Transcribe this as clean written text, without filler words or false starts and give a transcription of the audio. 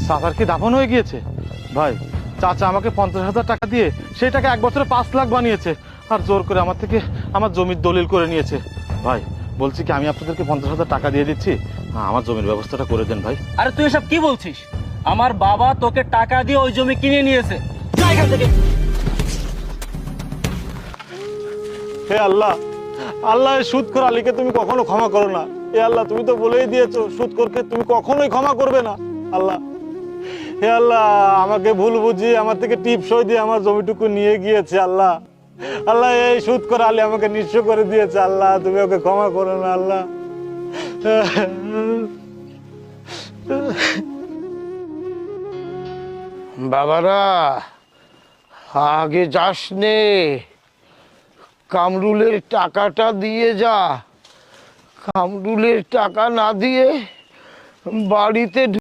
চাচার কি দাফন হয়ে গিয়েছে? ভাই, চাচা আমাকে 50,000 টাকা দিয়ে সেই টাকা 1 বছরে 5 লাখ বানিয়েছে, আর জোর করে আমার থেকে আমার জমির দলিল করে নিয়েছে। ভাই বলছি কি, আমি আপনাদেরকে 50,000 টাকা দিয়ে দিচ্ছি, আমার জমির ব্যবস্থাটা করে দেন ভাই। আরে তুই এসব কি বলছিস? আমার বাবা তোকে টাকা দিয়ে ওই জমি কিনে নিয়েছে। যা এখান থেকে। হে আল্লাহ, আল্লাহ সুদখোর আলীকে তুমি কখনো ক্ষমা করো না। হে আল্লাহ, তুমি তো বলেই দিয়েছো সুদখোরকে তুমি কখনোই ক্ষমা করবে না। আল্লাহ, হে আল্লাহ, আমাকে ভুল বুঝিয়ে আমার থেকে টিপ সই দিয়ে আমার জমিটুকু নিয়ে গিয়েছে। আল্লাহ, আল্লাহ এই সুদখোর আলী আমাকে নিঃস্ব করে দিয়েছে। আল্লাহ, তুমি ওকে ক্ষমা করো না। আল্লাহ, বাবারা, আগে যাস নে, কামরুলের টাকাটা দিয়ে যা। কামরুলের টাকা না দিয়ে বাড়িতে